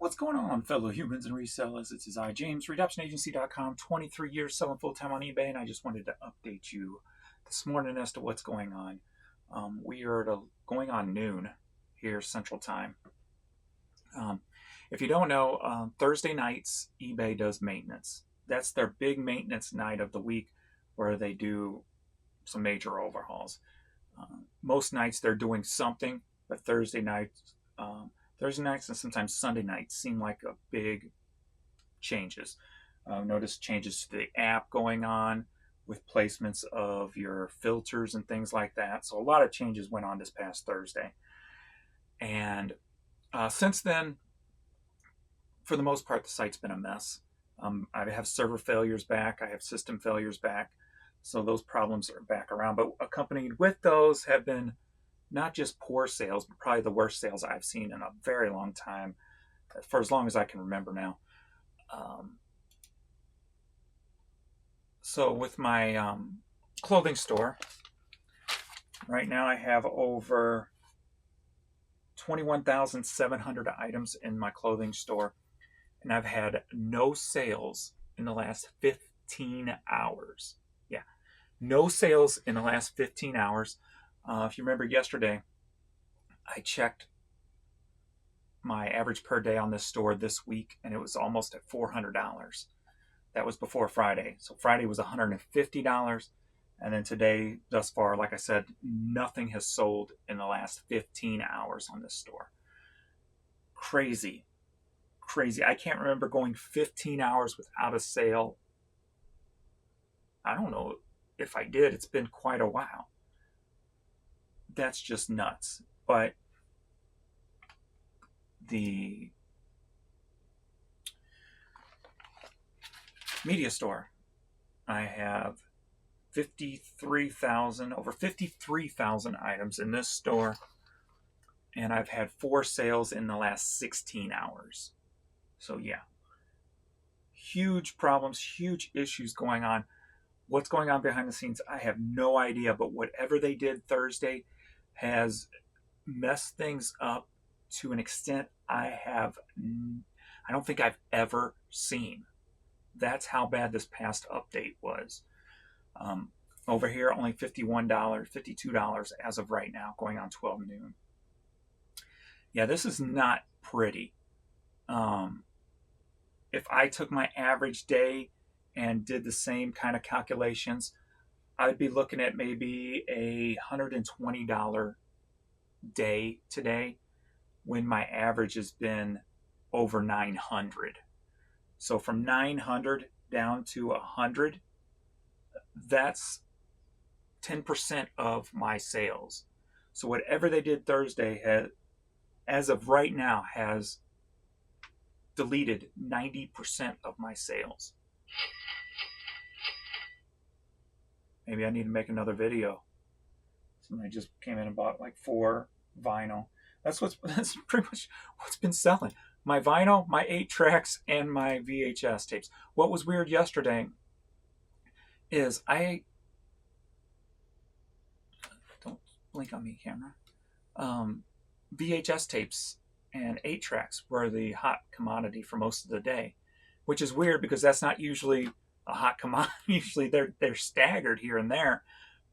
What's going on, fellow humans and resellers? It is I, James, RedoptionAgency.com, 23 years selling full-time on eBay, and I just wanted to update you this morning as to what's going on. We are going on noon here, Central Time. If you don't know, Thursday nights, eBay does maintenance. That's their big maintenance night of the week where they do some major overhauls. Most nights they're doing something, but Thursday nights and sometimes Sunday nights seem like a big changes. Notice changes to the app going on with placements of your filters and things like that. So a lot of changes went on this past Thursday. And since then, for the most part, the site's been a mess. I have server failures back. I have system failures back. So those problems are back around. But accompanied with those have been not just poor sales, but probably the worst sales I've seen in a very long time, for as long as I can remember now. So with my clothing store, right now I have over 21,700 items in my clothing store, and I've had no sales in the last 15 hours. Yeah, no sales in the last 15 hours. If you remember yesterday, I checked my average per day on this store this week, and it was almost at $400. That was before Friday. So Friday was $150. And then today, thus far, like I said, nothing has sold in the last 15 hours on this store. Crazy. Crazy. I can't remember going 15 hours without a sale. I don't know if I did. It's been quite a while. That's just nuts. But the media store, I have over 53,000 items in this store, and I've had 4 sales in the last 16 hours. So yeah, huge problems, huge issues going on. What's going on behind the scenes, I have no idea, but whatever they did Thursday has messed things up to an extent I don't think I've ever seen. That's how bad this past update was. Over here, only $51, $52 as of right now, going on 12 noon. Yeah, this is not pretty. If I took my average day and did the same kind of calculations, I'd be looking at maybe a $120 day today, when my average has been over 900. So from 900 down to 100, that's 10% of my sales. So whatever they did Thursday as of right now, has deleted 90% of my sales. Maybe I need to make another video. Somebody just came in and bought like 4 vinyl. That's pretty much what's been selling. My vinyl, my 8 tracks, and my VHS tapes. What was weird yesterday is don't blink on me, camera. VHS tapes and 8 tracks were the hot commodity for most of the day, which is weird because that's not usually a hot commodity. Usually they're staggered here and there,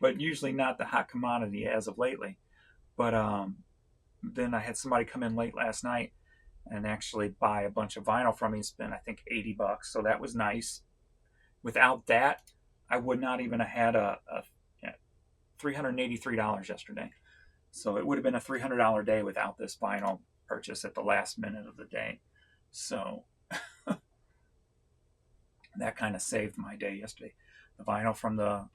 but usually not the hot commodity as of lately. But then I had somebody come in late last night and actually buy a bunch of vinyl from me and spend, I think, $80. So that was nice. Without that, I would not even have had a $383 yesterday. So it would have been a $300 day without this vinyl purchase at the last minute of the day. So that kind of saved my day yesterday. The vinyl from the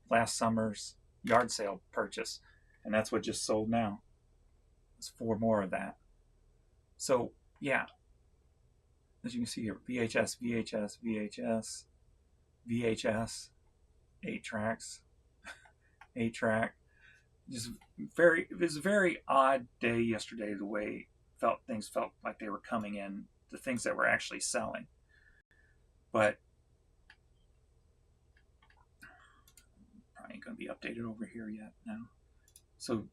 last summer's yard sale purchase, and that's what just sold now. There's 4 more of that. So yeah, as you can see here, VHS, VHS, VHS, VHS, 8 tracks, 8 track. It was a very odd day yesterday, the way things felt like they were coming in, the things that were actually selling. But probably ain't going to be updated over here yet now. So,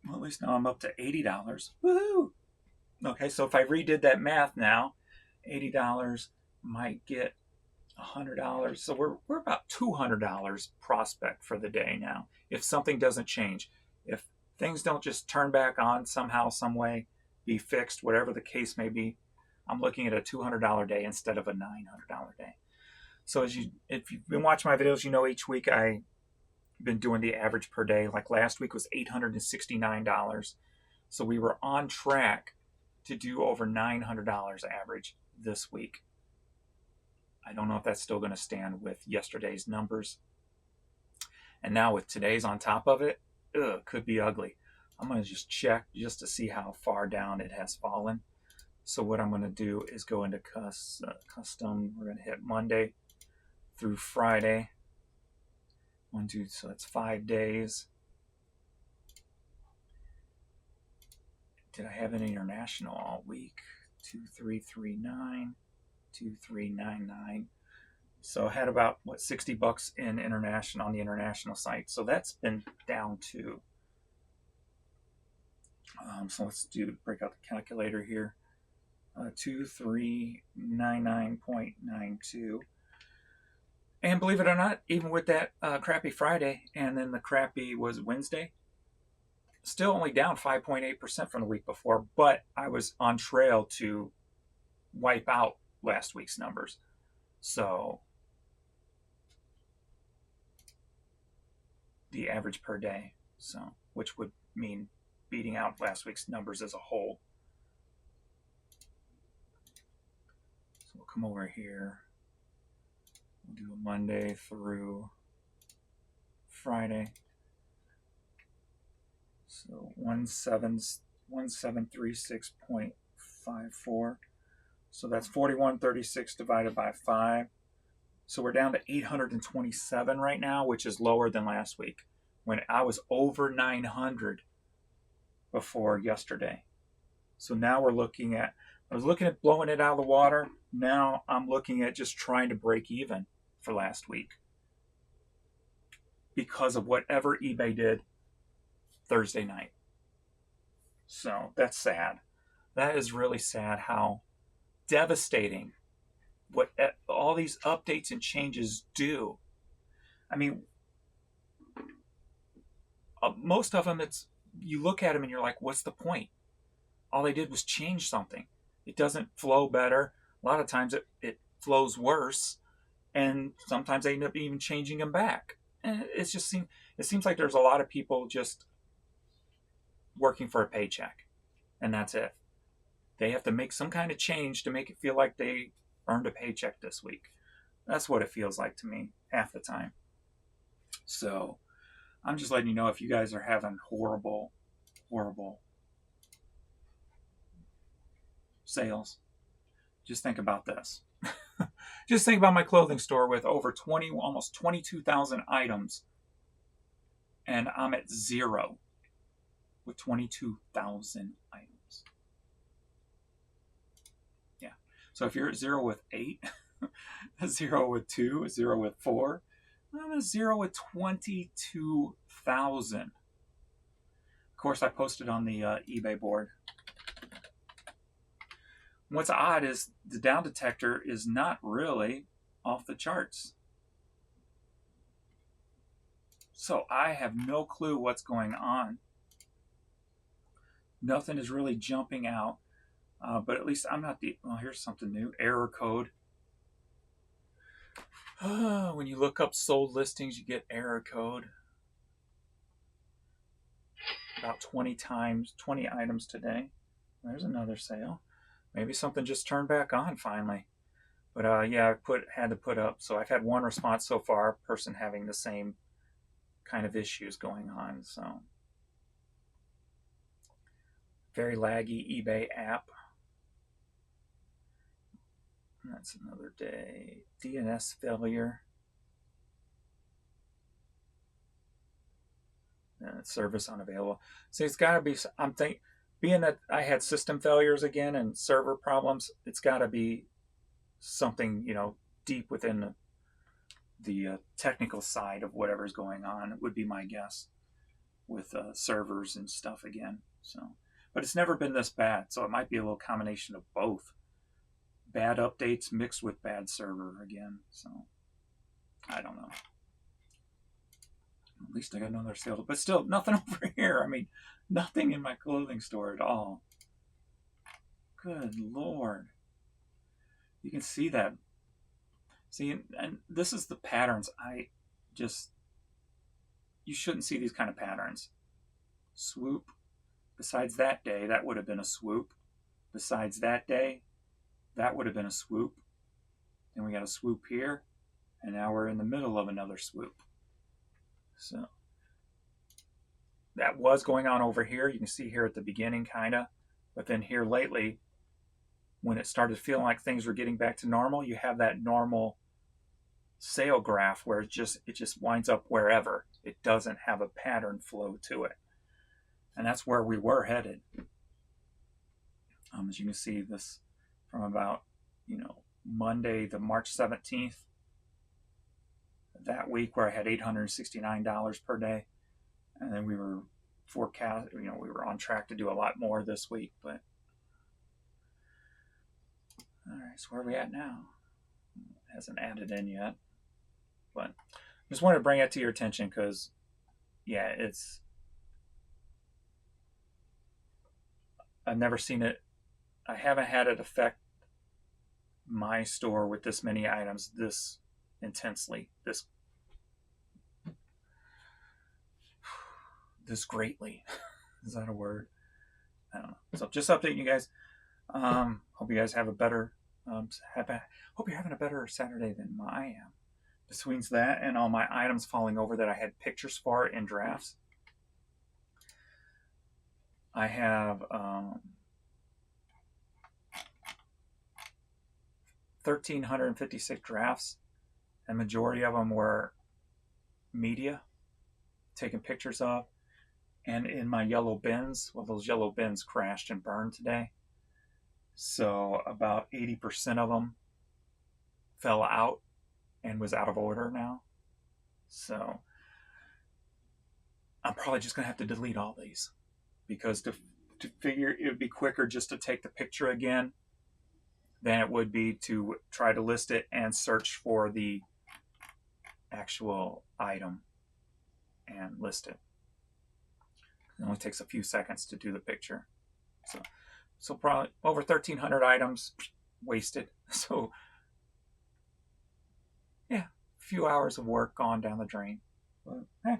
well, at least now I'm up to $80. Woohoo! Okay, so if I redid that math now, $80 might get $100. So we're about $200 prospect for the day now. If something doesn't change, if things don't just turn back on somehow, some way, be fixed, whatever the case may be, I'm looking at a $200 day instead of a $900 day. So if you've been watching my videos, you know each week I've been doing the average per day. Like last week was $869. So we were on track to do over $900 average this week. I don't know if that's still going to stand with yesterday's numbers. And now with today's on top of it, could be ugly. I'm going to just check just to see how far down it has fallen. So what I'm going to do is go into custom. We're going to hit Monday through Friday. So that's 5 days. Did I have an international all week? 2339, 2399. So I had about $60 in international on the international site. So that's been down too. So let's break out the calculator here. 2399.92. And believe it or not, even with that crappy Friday and then the crappy was Wednesday, still only down 5.8% from the week before, but I was on trail to wipe out last week's numbers. So the average per day, so which would mean beating out last week's numbers as a whole. So we'll come over here. We'll do a Monday through Friday. So 1736.54. So that's 4136 divided by 5. So we're down to 827 right now, which is lower than last week when I was over 900 before yesterday. So now I was looking at blowing it out of the water. Now I'm looking at just trying to break even for last week because of whatever eBay did Thursday night. So that's sad. That is really sad how devastating what all these updates and changes do. I mean, most of them, you look at them and you're like, what's the point? All they did was change something. It doesn't flow better. A lot of times it flows worse, and sometimes they end up even changing them back. And it seems like there's a lot of people just working for a paycheck, and that's it. They have to make some kind of change to make it feel like they earned a paycheck this week. That's what it feels like to me half the time. So I'm just letting you know, if you guys are having horrible sales, just think about this. Just think about my clothing store with over almost 22,000 items, and I'm at zero with 22,000 items. Yeah. So if you're at zero with 8, a zero with 2, a zero with 4, I'm a zero with 22,000. Of course, I posted on the eBay board. What's odd is the down detector is not really off the charts. So I have no clue what's going on. Nothing is really jumping out. But at least I'm not here's something new. Error code. When you look up sold listings, you get error code. About 20 items today. There's another sale. Maybe something just turned back on finally. But yeah, I had to put up. So I've had one response so far, person having the same kind of issues going on. So very laggy eBay app. That's another day. DNS failure. Service unavailable. So it's got to be, being that I had system failures again and server problems, it's got to be something, deep within the technical side of whatever's going on. It would be my guess with servers and stuff again. So, but it's never been this bad. So it might be a little combination of both. Bad updates mixed with bad server again. So I don't know. At least I got another sale, but still nothing over here. I mean, nothing in my clothing store at all. Good Lord. You can see that. See, and this is the patterns. You shouldn't see these kind of patterns. Swoop. Besides that day, that would have been a swoop. Besides that day, that would have been a swoop. Then we got a swoop here, and now we're in the middle of another swoop. So that was going on over here. You can see here at the beginning, kind of. But then here lately, when it started feeling like things were getting back to normal, you have that normal sale graph where it just winds up wherever. It doesn't have a pattern flow to it. And that's where we were headed. As you can see, this from about, Monday, the March 17th, that week where I had $869 per day. And then we were we were on track to do a lot more this week, but all right, so where are we at now? It hasn't added in yet, but just wanted to bring it to your attention because, yeah, I've never seen it. I haven't had it affect my store with this many items this intensely, this greatly. Is that a word? I don't know. So just updating you guys. Hope you guys have a better hope you're having a better Saturday than I am. Between that and all my items falling over that I had pictures for in drafts, I have 1,356 drafts, and majority of them were media, taking pictures of. And in my yellow bins, well, those yellow bins crashed and burned today. So about 80% of them fell out and was out of order now. So I'm probably just going to have to delete all these because to figure it would be quicker just to take the picture again than it would be to try to list it and search for the actual item and list it. It only takes a few seconds to do the picture. So probably over 1,300 items wasted. So yeah, a few hours of work gone down the drain. But hey,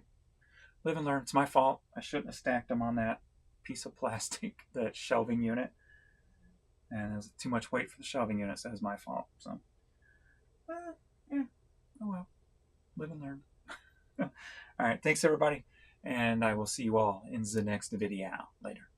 live and learn. It's my fault. I shouldn't have stacked them on that piece of plastic, that shelving unit. And there's too much weight for the shelving unit, so it's my fault. So yeah, oh well. Live and learn. All right, thanks everybody. And I will see you all in the next video. Later.